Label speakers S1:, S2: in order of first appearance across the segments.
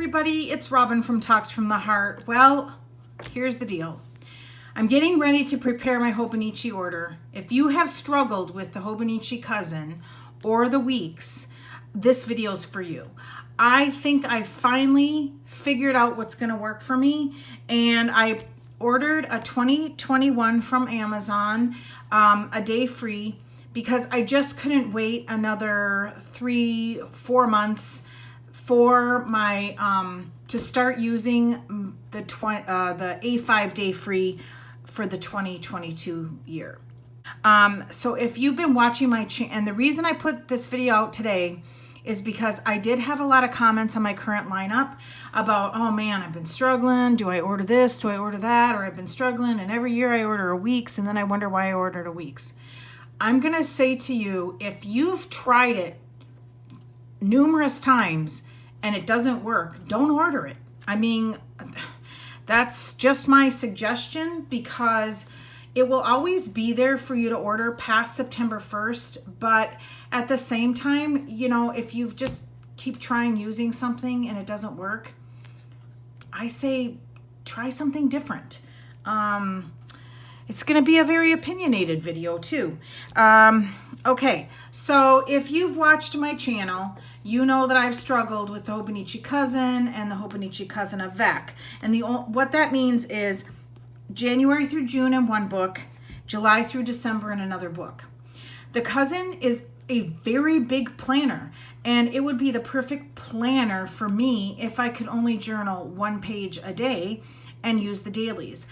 S1: everybody, it's Robin from Talks from the Heart. Well, here's the deal. I'm getting ready to prepare my Hobonichi order. If you have struggled with the Hobonichi Cousin or the weeks, this video's for you. I think I finally figured out what's gonna work for me, and I ordered a 2021 from Amazon, a day free, because I just couldn't wait another 3-4 months for my to start using the A5 day free for the 2022 year. So if you've been watching my channel, and the reason I put this video out today is because I did have a lot of comments on my current lineup about, oh man, I've been struggling. Do I order this? Do I order that? Or I've been struggling, and every year I order a weeks, and then I wonder why I ordered a weeks. I'm gonna say to you, if you've tried it numerous times and it doesn't work, don't order it. I mean, that's just my suggestion, because it will always be there for you to order past September 1st. But at the same time, you know, if you've just keep trying using something and it doesn't work, I say try something different. It's going to be a very opinionated video too. Okay, so if you've watched my channel, you know that I've struggled with the Hobonichi Cousin and the Hobonichi Cousin Avec. And what that means is January through June in one book, July through December in another book. The Cousin is a very big planner, and it would be the perfect planner for me if I could only journal 1 page a day and use the dailies.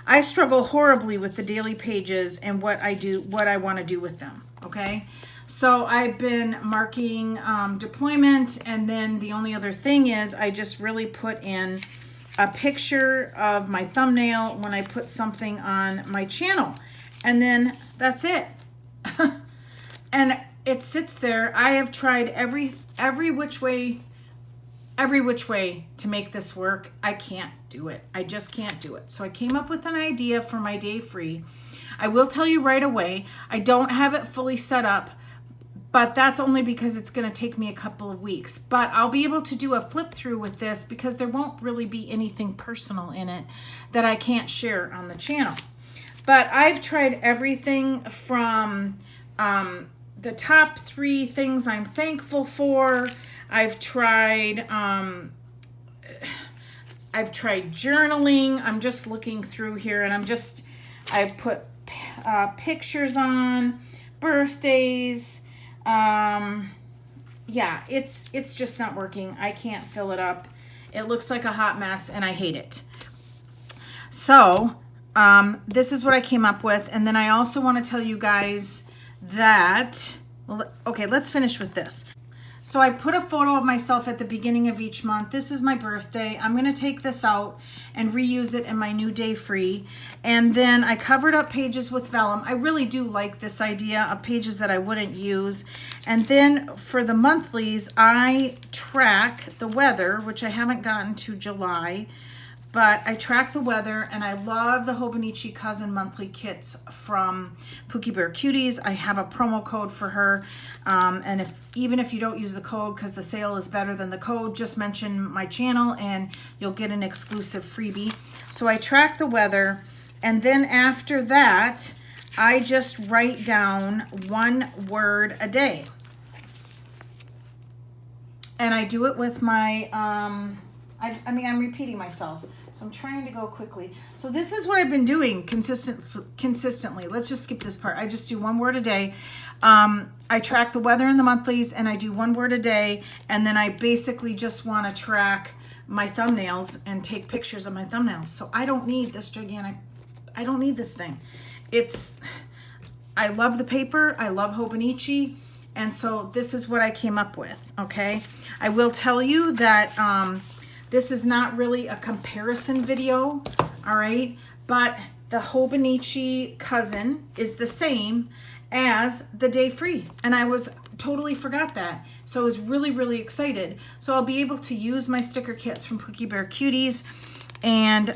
S1: I struggle horribly with the daily pages and what I want to do with them, okay? So I've been marking deployment, and then the only other thing is I just really put in a picture of my thumbnail when I put something on my channel, and then that's it. And it sits there. I have tried every which way to make this work. I can't do it. I just can't do it. So I came up with an idea for my day free. I will tell you right away, I don't have it fully set up, but that's only because it's going to take me a couple of weeks. But I'll be able to do a flip through with this, because there won't really be anything personal in it that I can't share on the channel. But I've tried everything from the top 3 things I'm thankful for. I've tried journaling. I'm just looking through here, and I put pictures on, birthdays. Yeah, it's just not working. I can't fill it up. It looks like a hot mess, and I hate it. So this is what I came up with. And then I also want to tell you guys that, okay, let's finish with this. So I put a photo of myself at the beginning of each month. This is my birthday. I'm going to take this out and reuse it in my new day free. And then I covered up pages with vellum. I really do like this idea of pages that I wouldn't use. And then for the monthlies, I track the weather, which I haven't gotten to July. But I track the weather, and I love the Hobonichi Cousin monthly kits from Pookie Cuties. I have a promo code for her, and even if you don't use the code because the sale is better than the code, just mention my channel and you'll get an exclusive freebie. So I track the weather, and then after that, I just write down 1 word a day. And I do it with my, I mean, I'm repeating myself. So I'm trying to go quickly. So this is what I've been doing consistently. Let's just skip this part. I just do 1 word a day. I track the weather in the monthlies, and I do 1 word a day. And then I basically just want to track my thumbnails and take pictures of my thumbnails. So I don't need this gigantic, I don't need this thing. I love the paper. I love Hobonichi. And so this is what I came up with, okay? I will tell you that this is not really a comparison video, all right? But the Hobonichi Cousin is the same as the day free. And I totally forgot that. So I was really, really excited. So I'll be able to use my sticker kits from Pookie Cuties. And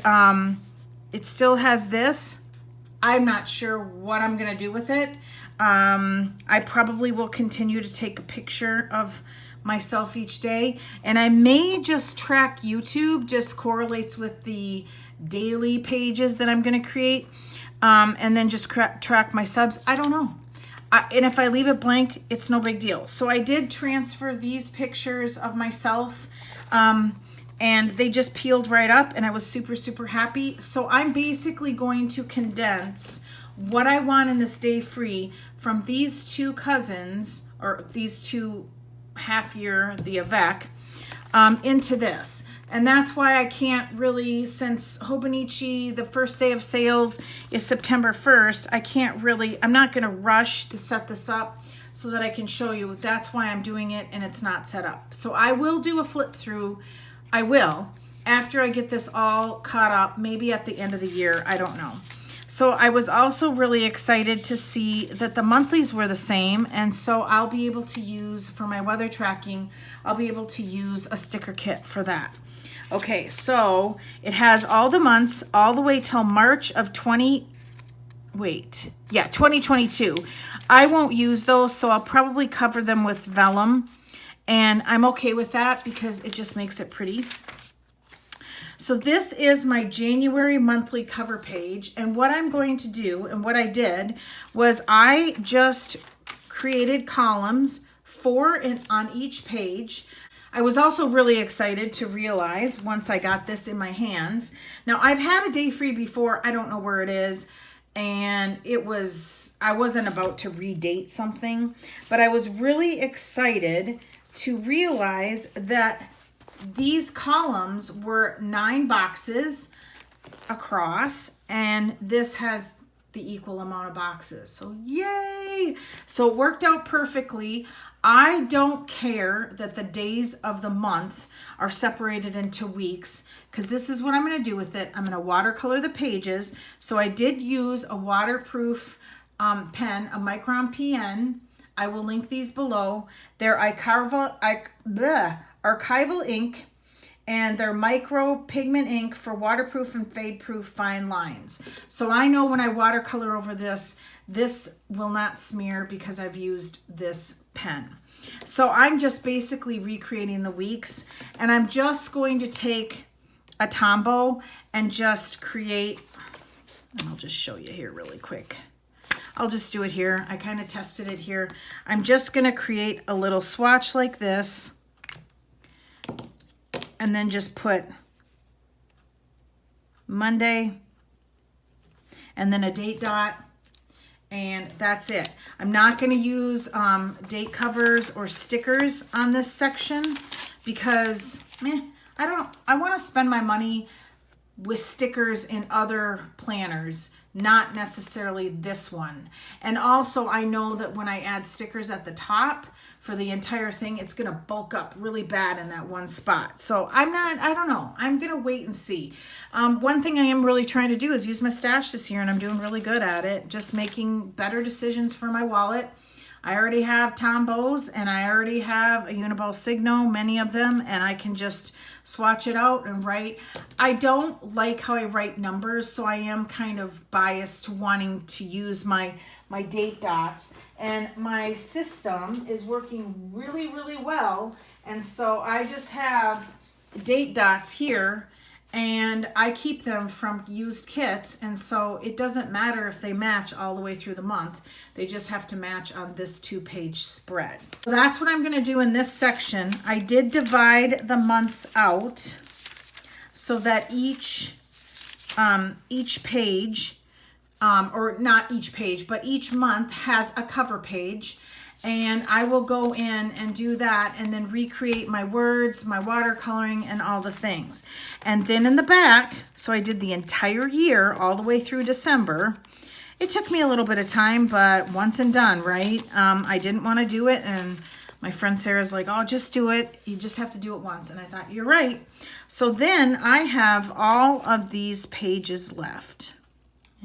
S1: it still has this. I'm not sure what I'm gonna do with it. I probably will continue to take a picture of myself each day. And I may just track YouTube, just correlates with the daily pages that I'm going to create. And then just track my subs. I don't know. And if I leave it blank, it's no big deal. So I did transfer these pictures of myself, and they just peeled right up, and I was super, super happy. So I'm basically going to condense what I want in this day free from these two cousins, or these two half-year, the Avec, into this. And that's why I can't really, since Hobonichi, the first day of sales is September 1st, I can't really, I'm not going to rush to set this up so that I can show you. That's why I'm doing it and it's not set up. So I will do a flip through. I will, after I get this all caught up, maybe at the end of the year, I don't know. So I was also really excited to see that the monthlies were the same, and so I'll be able to use, for my weather tracking, I'll be able to use a sticker kit for that. Okay, so it has all the months all the way till March of 2022. I won't use those, so I'll probably cover them with vellum, and I'm okay with that because it just makes it pretty. So this is my January monthly cover page, and what I'm going to do, and what I did, was I just created columns, 4 on each page. I was also really excited to realize once I got this in my hands. Now I've had a day free before, I don't know where it is, and I wasn't about to redate something, but I was really excited to realize that these columns were 9 boxes across, and this has the equal amount of boxes. So yay! So it worked out perfectly. I don't care that the days of the month are separated into weeks, because this is what I'm going to do with it. I'm going to watercolor the pages. So I did use a waterproof pen, a Micron PN. I will link these below. They're archival ink, and they're micro pigment ink for waterproof and fade proof fine lines. So I know when I watercolor over this, this will not smear because I've used this pen. So I'm just basically recreating the weeks, and I'm just going to take a Tombow and just create, and I'll just show you here really quick. I'll just do it here. I kind of tested it here. I'm just going to create a little swatch like this, and then just put Monday and then a date dot, and that's it. I'm not going to use date covers or stickers on this section because I want to spend my money with stickers in other planners, not necessarily this one. And also I know that when I add stickers at the top for the entire thing, it's gonna bulk up really bad in that one spot. So I don't know, I'm gonna wait and see. One thing I am really trying to do is use my stash this year, and I'm doing really good at it, just making better decisions for my wallet. I already have Tombows, and I already have a Uniball Signo, many of them, and I can just swatch it out and write. I don't like how I write numbers, so I am kind of biased to wanting to use my date dots. And my system is working really, really well, and so I just have date dots here, and I keep them from used kits, and so it doesn't matter if they match all the way through the month. They just have to match on this 2-page spread. So that's what I'm going to do in this section. I did divide the months out so that each page, or not each page, but each month has a cover page. And I will go in and do that and then recreate my words, my watercoloring, and all the things. And then in the back, so I did the entire year all the way through December. It took me a little bit of time, but once and done, right? I didn't want to do it, and my friend Sarah's like, oh, just do it. You just have to do it once. And I thought, you're right. So then I have all of these pages left.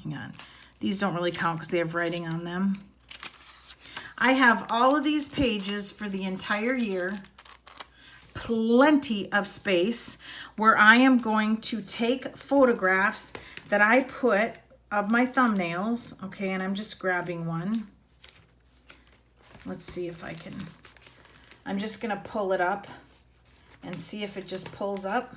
S1: Hang on. These don't really count because they have writing on them. I have all of these pages for the entire year, plenty of space, where I am going to take photographs that I put of my thumbnails. Okay, and I'm just grabbing one. Let's see if I can I'm just gonna pull it up and see if it just pulls up.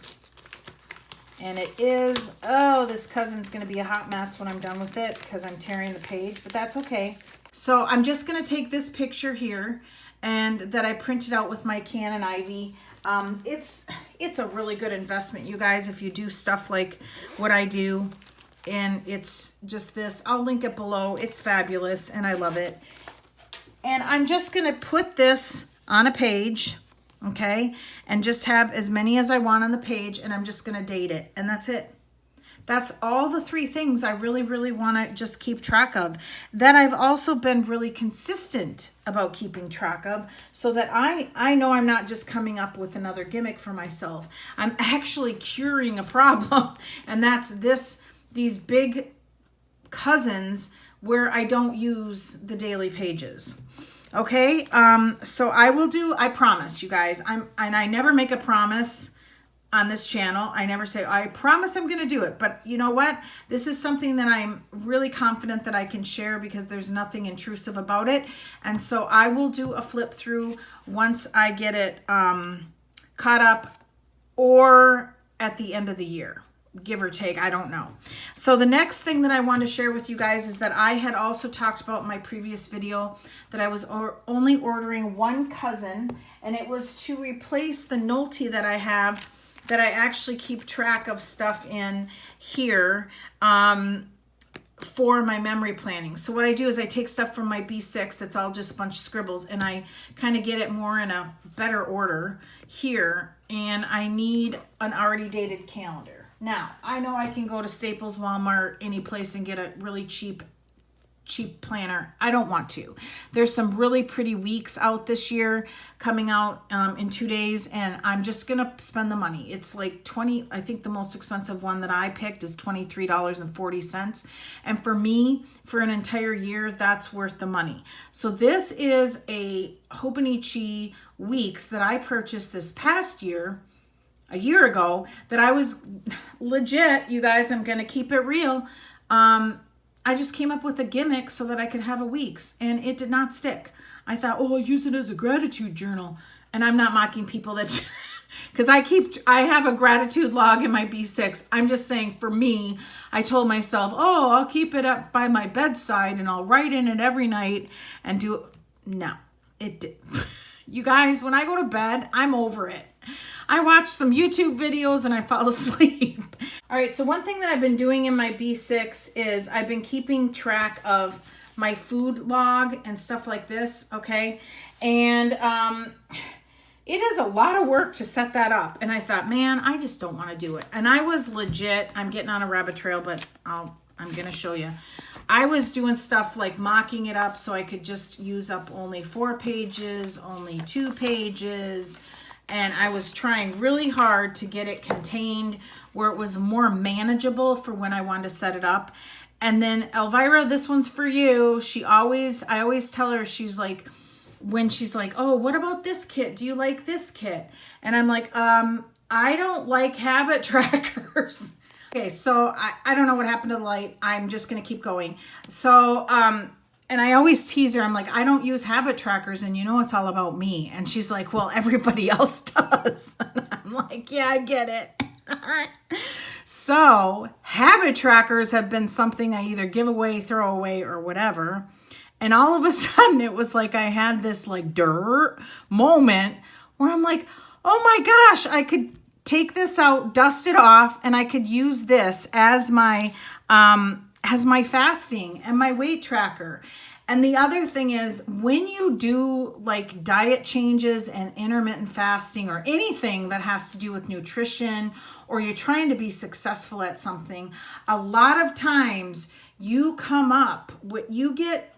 S1: And it is, oh, this cousin's gonna be a hot mess when I'm done with it because I'm tearing the page, but that's okay. So I'm just gonna take this picture here and that I printed out with my Canon Ivy. It's a really good investment, you guys, if you do stuff like what I do. And it's just this, I'll link it below. It's fabulous and I love it. And I'm just gonna put this on a page, okay? And just have as many as I want on the page, and I'm just gonna date it, and that's it. That's all the 3 things I really, really wanna just keep track of. That I've also been really consistent about keeping track of, so that I know I'm not just coming up with another gimmick for myself. I'm actually curing a problem, and that's these big cousins where I don't use the daily pages. Okay, so I promise you guys, and I never make a promise on this channel. I never say, I promise I'm gonna do it, but you know what? This is something that I'm really confident that I can share because there's nothing intrusive about it. And so I will do a flip through once I get it caught up, or at the end of the year. Give or take, I don't know. So the next thing that I want to share with you guys is that I had also talked about in my previous video that I was only ordering 1 cousin, and it was to replace the Nolte that I have, that I actually keep track of stuff in here for my memory planning. So what I do is I take stuff from my B6 that's all just a bunch of scribbles, and I kind of get it more in a better order here, and I need an already dated calendar. Now, I know I can go to Staples, Walmart, any place and get a really cheap planner. I don't want to. There's some really pretty weeks out this year coming out in 2 days, and I'm just gonna spend the money. It's like 20, I think the most expensive one that I picked is $23.40. And for me, for an entire year, that's worth the money. So this is a Hobonichi Weeks that I purchased this past year, a year ago, that I was legit, you guys, I'm gonna keep it real. I just came up with a gimmick so that I could have a weeks, and it did not stick. I thought, oh, I'll use it as a gratitude journal. And I'm not mocking people that, because I have a gratitude log in my B6. I'm just saying, for me, I told myself, oh, I'll keep it up by my bedside and I'll write in it every night and do it. No, it did. You guys, when I go to bed, I'm over it. I watch some YouTube videos and I fall asleep. All right, so one thing that I've been doing in my B6 is I've been keeping track of my food log and stuff like this, okay? And it is a lot of work to set that up. And I thought, man, I just don't want to do it. And I was legit, I'm getting on a rabbit trail, but I'm gonna show you. I was doing stuff like mocking it up so I could just use up only 4 pages, only 2 pages, and I was trying really hard to get it contained where it was more manageable for when I wanted to set it up. And then Elvira, this one's for you. I always tell her, she's like, when she's like, oh, what about this kit? Do you like this kit? And I'm like, I don't like habit trackers. Okay, so I don't know what happened to the light. I'm just gonna keep going. So, and I always tease her, I'm like, I don't use habit trackers, and you know it's all about me. And she's like, well, everybody else does. And I'm like, yeah, I get it. So habit trackers have been something I either give away, throw away, or whatever. And all of a sudden it was like I had this like moment where I'm like, oh my gosh, I could take this out, dust it off, and I could use this as my fasting and my weight tracker. And the other thing is, when you do like diet changes and intermittent fasting or anything that has to do with nutrition, or you're trying to be successful at something, a lot of times you get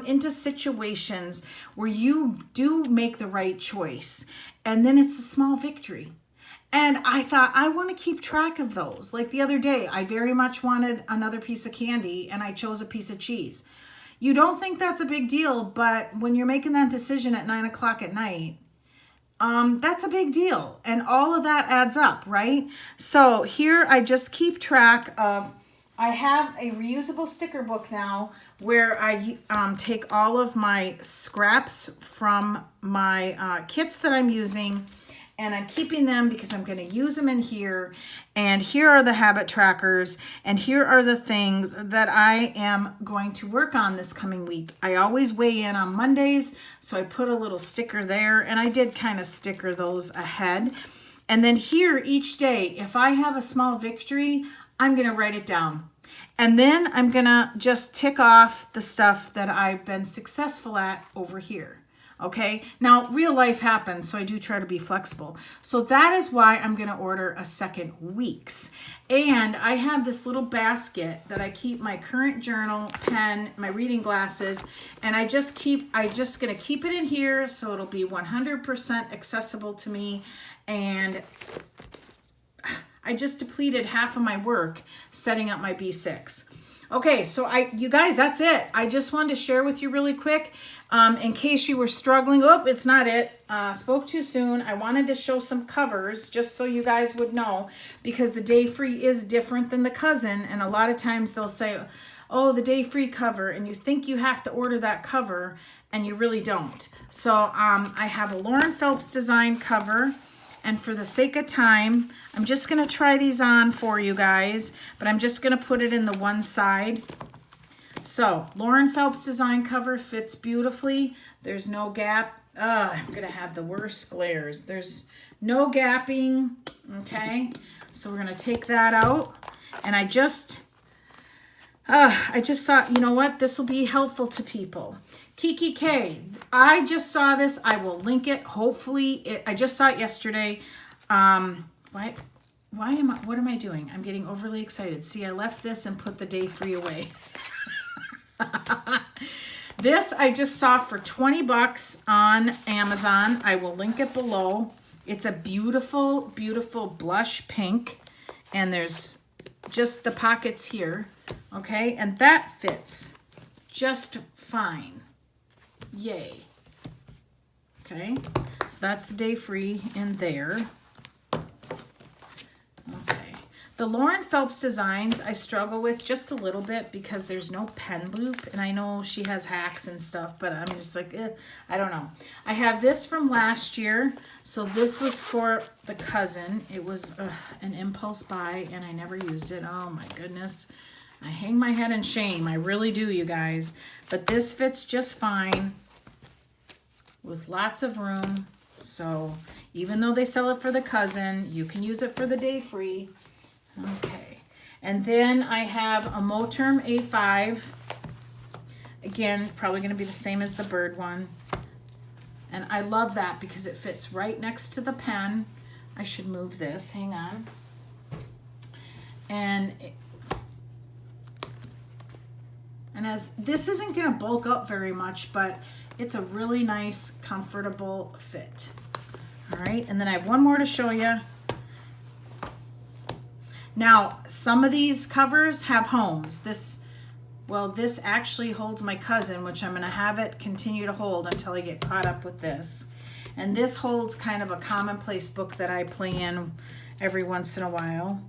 S1: into situations where you do make the right choice, and then it's a small victory. And I thought, I want to keep track of those. Like the other day, I very much wanted another piece of candy, and I chose a piece of cheese. You don't think that's a big deal, but when you're making that decision at 9 o'clock at night, that's a big deal. And all of that adds up, right? So here I just keep track of I have a reusable sticker book now where I take all of my scraps from my kits that I'm using, and I'm keeping them because I'm going to use them in here. And here are the habit trackers, and here are the things that I am going to work on this coming week. I always weigh in on Mondays, so I put a little sticker there, and I did kind of sticker those ahead. And then here each day, if I have a small victory, I'm going to write it down. And then I'm going to just tick off the stuff that I've been successful at over here. Okay, now real life happens, so I do try to be flexible. So that is why I'm going to order a second week's. And I have this little basket that I keep my current journal, pen, my reading glasses, and I'm just going to keep it in here so it'll be 100% accessible to me. And I just depleted half of my work setting up my B6. Okay, so you guys, that's it. I just wanted to share with you really quick in case you were struggling. Oh, it's not it. Spoke too soon. I wanted to show some covers just so you guys would know, because the day free is different than the cousin. And a lot of times they'll say, oh, the day free cover, and you think you have to order that cover and you really don't. So I have a Lauren Phelps design cover. And for the sake of time, I'm just going to try these on for you guys, but I'm just going to put it in the one side. So, Lauren Phelps design cover fits beautifully. There's no gap. I'm going to have the worst glares. There's no gapping, okay? So we're going to take that out. And I just thought, you know what? This will be helpful to people. KikkiK, I just saw this. I will link it. Hopefully, I just saw it yesterday. What am I doing? I'm getting overly excited. See, I left this and put the day free away. This I just saw for 20 bucks on Amazon. I will link it below. It's a beautiful, beautiful blush pink. And there's just the pockets here. Okay, and that fits just fine. Yay. Okay, so that's the day free in there. Okay, the Lauren Phelps designs I struggle with just a little bit because there's no pen loop, and I know she has hacks and stuff, but I'm just like, I don't know. I have this from last year, so this was for the cousin. It was an impulse buy, and I never used it. Oh my goodness. I hang my head in shame. I really do, you guys. But this fits just fine with lots of room. So even though they sell it for the cousin, you can use it for the day free. Okay. And then I have a Moterm A5. Again, probably going to be the same as the bird one. And I love that because it fits right next to the pen. I should move this. Hang on. And as this isn't going to bulk up very much, but it's a really nice, comfortable fit. All right, and then I have one more to show you. Now, some of these covers have homes. This actually holds my cousin, which I'm going to have it continue to hold until I get caught up with this. And this holds kind of a commonplace book that I play in every once in a while.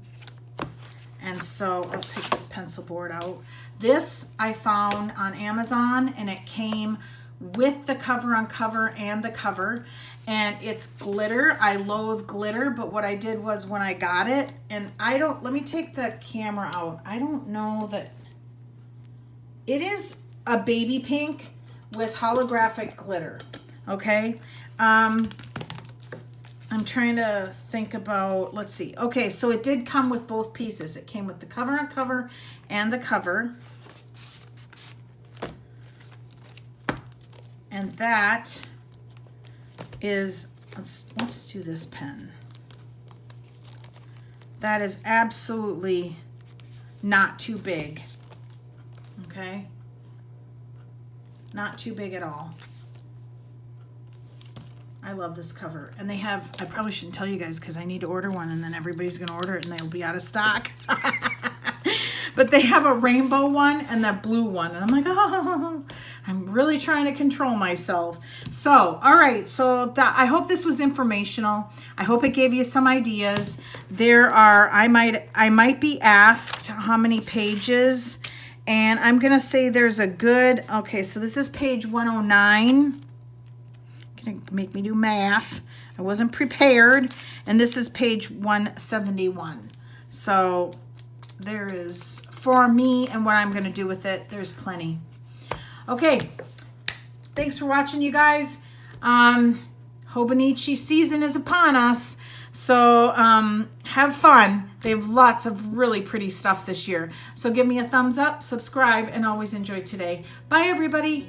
S1: And so I'll take this pencil board out. This I found on Amazon, and it came with the cover on cover and the cover. And it's glitter. I loathe glitter, but what I did was when I got it, and let me take the camera out. I don't know that it is a baby pink with holographic glitter. Okay. I'm trying to think about, let's see. Okay, so it did come with both pieces. It came with the cover on cover and the cover. And that is, let's do this pen. That is absolutely not too big. Okay? Not too big at all. I love this cover. And they have, I probably shouldn't tell you guys because I need to order one and then everybody's going to order it and they'll be out of stock. But they have a rainbow one and that blue one. And I'm like, oh. I'm really trying to control myself. So, all right. So I hope this was informational. I hope it gave you some ideas. There are, I might be asked how many pages, and I'm going to say there's a good, okay, so this is page 109. Gonna make me do math. I wasn't prepared. And this is page 171. So there is, for me and what I'm going to do with it, there's plenty. Okay, thanks for watching, you guys. Hobonichi season is upon us, so have fun. They have lots of really pretty stuff this year. So give me a thumbs up, subscribe, and always enjoy today. Bye, everybody.